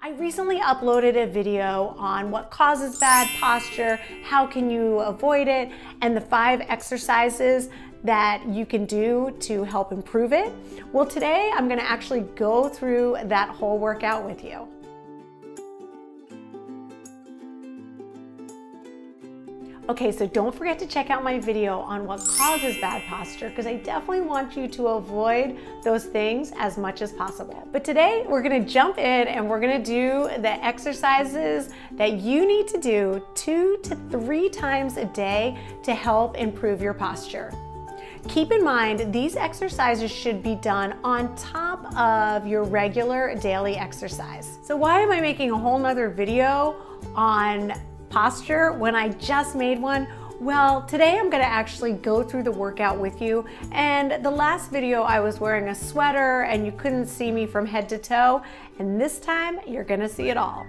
I recently uploaded a video on what causes bad posture, how can you avoid it, and the 5 exercises that you can do to help improve it. Well, today I'm gonna actually go through that whole workout with you. Okay, so don't forget to check out my video on what causes bad posture, because I definitely want you to avoid those things as much as possible. But today we're gonna jump in and we're gonna do the exercises that you need to do 2 to 3 times a day to help improve your posture. Keep in mind, these exercises should be done on top of your regular daily exercise. So why am I making a whole nother video on posture when I just made one? Well, today I'm gonna actually go through the workout with you. And the last video I was wearing a sweater and you couldn't see me from head to toe. And this time you're gonna see it all.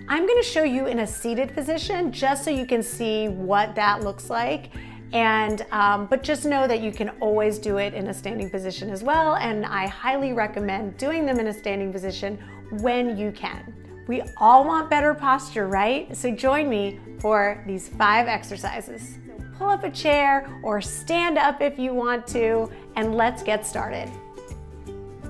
I'm gonna show you in a seated position just so you can see what that looks like. And but just know that you can always do it in a standing position as well. And I highly recommend doing them in a standing position when you can. We all want better posture, right? So join me for these 5 exercises. So pull up a chair or stand up if you want to, and let's get started.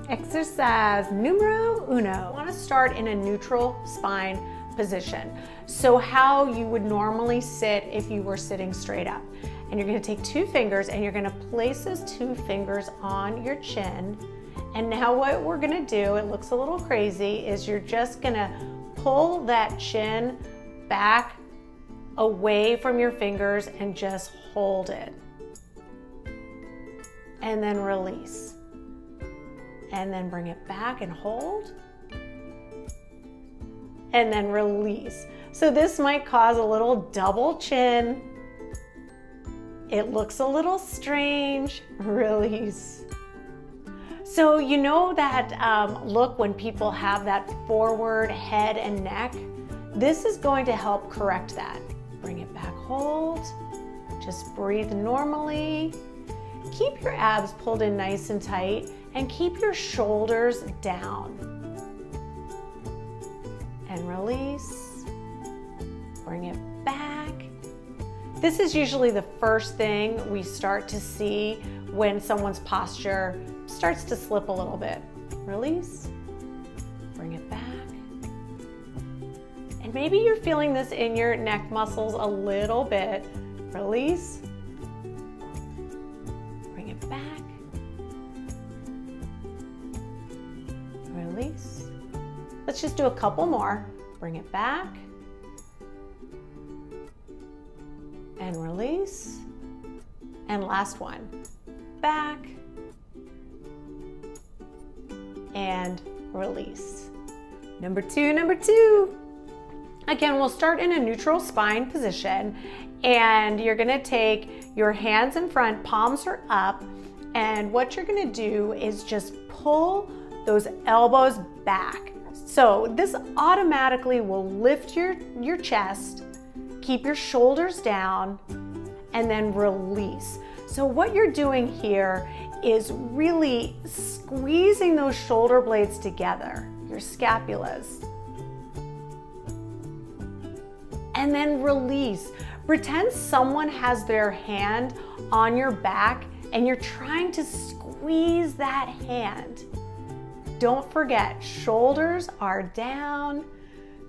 Exercise numero 1. I want to start in a neutral spine position. So how you would normally sit if you were sitting straight up. And you're going to take 2 fingers and you're going to place those 2 fingers on your chin. And now what we're gonna do, it looks a little crazy, is you're just gonna pull that chin back away from your fingers and just hold it. And then release. And then bring it back and hold. And then release. So this might cause a little double chin. It looks a little strange. Release. So you know that look when people have that forward head and neck? This is going to help correct that. Bring it back, hold. Just breathe normally. Keep your abs pulled in nice and tight and keep your shoulders down. And release. Bring it back. This is usually the first thing we start to see when someone's posture starts to slip a little bit. Release, bring it back. And maybe you're feeling this in your neck muscles a little bit. Release, bring it back. Release. Let's just do a couple more. Bring it back. And release. And last one. Back. And release. Number two. Again, we'll start in a neutral spine position, and you're gonna take your hands in front, palms are up, and what you're gonna do is just pull those elbows back. So this automatically will lift your chest, keep your shoulders down, and then release. So what you're doing here is really squeezing those shoulder blades together, your scapulas. And then release. Pretend someone has their hand on your back and you're trying to squeeze that hand. Don't forget, shoulders are down.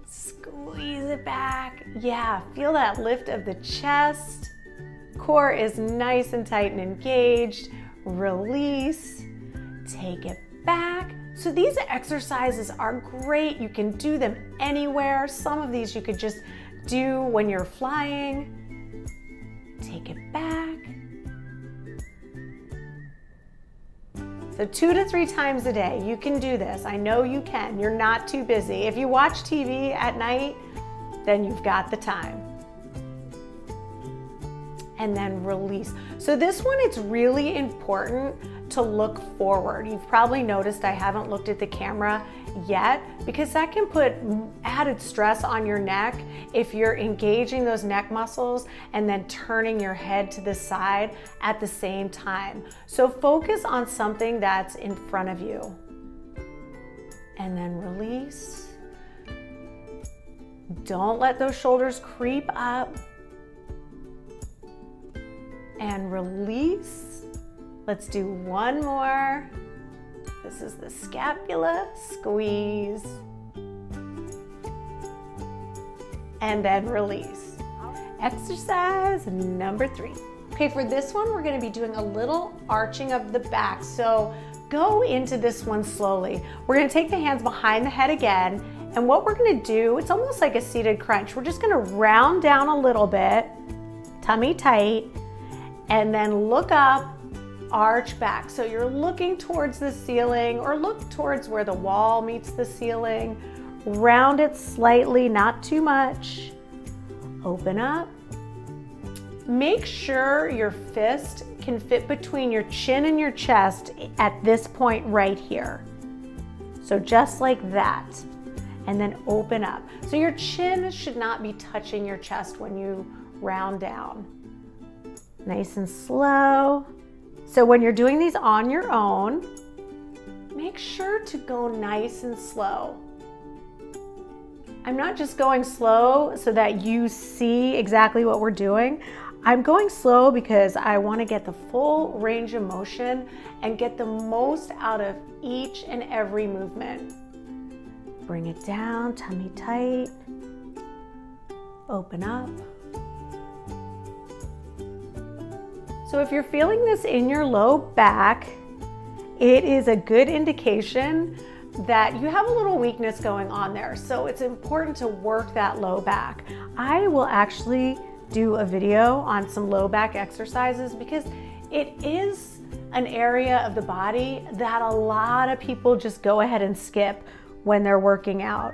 Squeeze it back. Yeah, feel that lift of the chest. Core is nice and tight and engaged. Release, take it back. So these exercises are great. You can do them anywhere. Some of these you could just do when you're flying. Take it back. So 2 to 3 times a day, you can do this. I know you can. You're not too busy. If you watch TV at night, then you've got the time. And then release. So this one, it's really important to look forward. You've probably noticed I haven't looked at the camera yet because that can put added stress on your neck if you're engaging those neck muscles and then turning your head to the side at the same time. So focus on something that's in front of you. And then release. Don't let those shoulders creep up. And release. Let's do one more. This is the scapula squeeze. And then release. Exercise number 3. Okay, for this one, we're gonna be doing a little arching of the back. So go into this one slowly. We're gonna take the hands behind the head again. And what we're gonna do, it's almost like a seated crunch. We're just gonna round down a little bit, tummy tight, and then look up, arch back. So you're looking towards the ceiling or look towards where the wall meets the ceiling. Round it slightly, not too much. Open up. Make sure your fist can fit between your chin and your chest at this point right here. So just like that. And then open up. So your chin should not be touching your chest when you round down. Nice and slow. So when you're doing these on your own, make sure to go nice and slow. I'm not just going slow so that you see exactly what we're doing. I'm going slow because I want to get the full range of motion and get the most out of each and every movement. Bring it down, tummy tight. Open up. So if you're feeling this in your low back, it is a good indication that you have a little weakness going on there. So it's important to work that low back. I will actually do a video on some low back exercises because it is an area of the body that a lot of people just go ahead and skip when they're working out.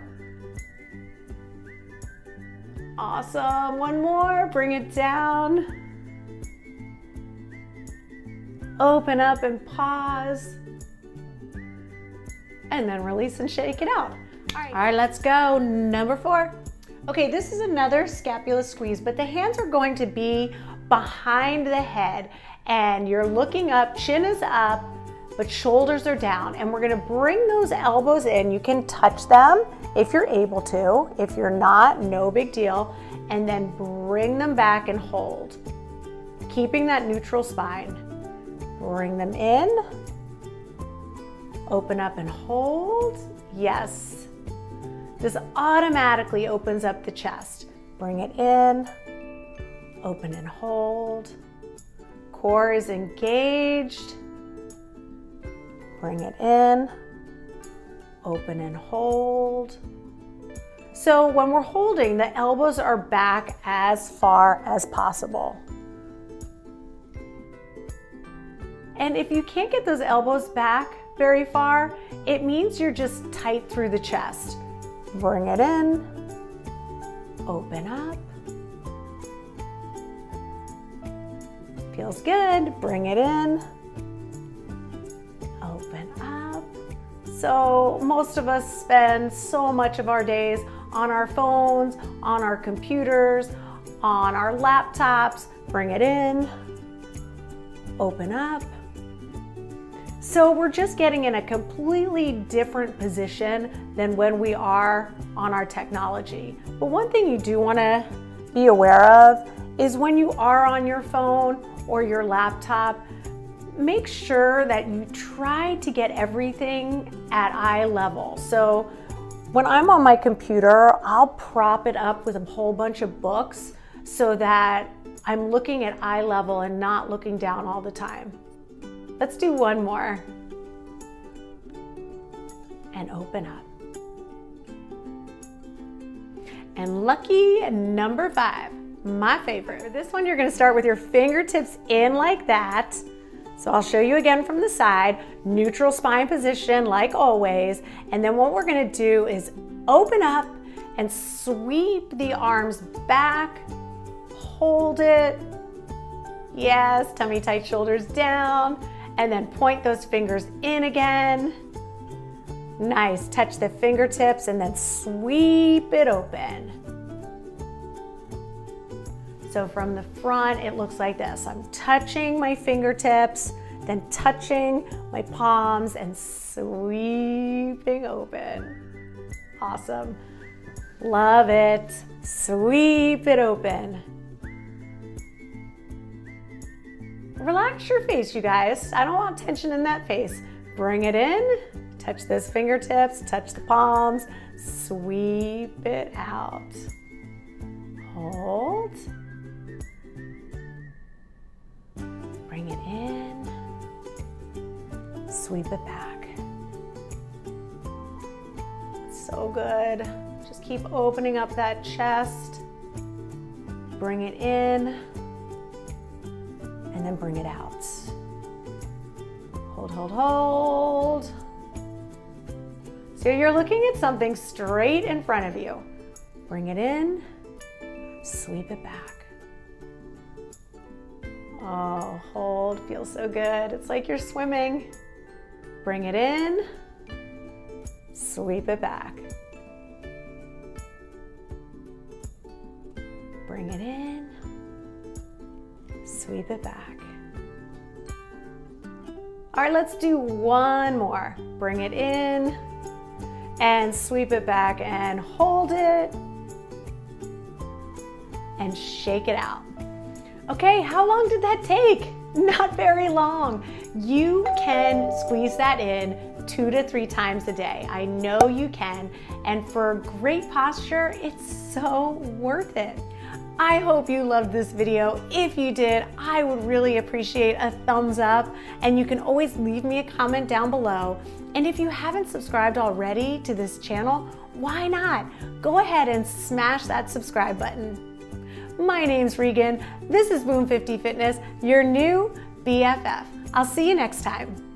Awesome, one more, bring it down. Open up and pause. And then release and shake it out. All right, let's go. Number 4. Okay, this is another scapula squeeze, but the hands are going to be behind the head and you're looking up, chin is up, but shoulders are down. And we're gonna bring those elbows in. You can touch them if you're able to. If you're not, no big deal. And then bring them back and hold. Keeping that neutral spine. Bring them in. Open up and hold. Yes. This automatically opens up the chest. Bring it in. Open and hold. Core is engaged. Bring it in. Open and hold. So when we're holding, the elbows are back as far as possible. And if you can't get those elbows back very far, it means you're just tight through the chest. Bring it in, open up. Feels good, bring it in, open up. So most of us spend so much of our days on our phones, on our computers, on our laptops. Bring it in, open up. So we're just getting in a completely different position than when we are on our technology. But one thing you do want to be aware of is when you are on your phone or your laptop, make sure that you try to get everything at eye level. So when I'm on my computer, I'll prop it up with a whole bunch of books so that I'm looking at eye level and not looking down all the time. Let's do one more. And open up. And lucky number 5, my favorite. For this one, you're gonna start with your fingertips in like that. So I'll show you again from the side, neutral spine position like always. And then what we're gonna do is open up and sweep the arms back, hold it. Yes, tummy tight, shoulders down. And then point those fingers in again. Nice, touch the fingertips and then sweep it open. So from the front, it looks like this. I'm touching my fingertips, then touching my palms and sweeping open. Awesome, love it. Sweep it open. Relax your face, you guys. I don't want tension in that face. Bring it in, touch those fingertips, touch the palms, sweep it out. Hold. Bring it in, sweep it back. So good. Just keep opening up that chest. Bring it in, and then bring it out. Hold, hold, hold. So you're looking at something straight in front of you. Bring it in, sweep it back. Oh, hold, feels so good. It's like you're swimming. Bring it in, sweep it back. Bring it in, sweep it back. All right, let's do one more. Bring it in and sweep it back and hold it and shake it out. Okay, how long did that take? Not very long. You can squeeze that in 2 to 3 times a day. I know you can. And for great posture, it's so worth it. I hope you loved this video. If you did, I would really appreciate a thumbs up, and you can always leave me a comment down below. And if you haven't subscribed already to this channel, why not? Go ahead and smash that subscribe button. My name's Regan. This is Boom 50 Fitness, your new BFF. I'll see you next time.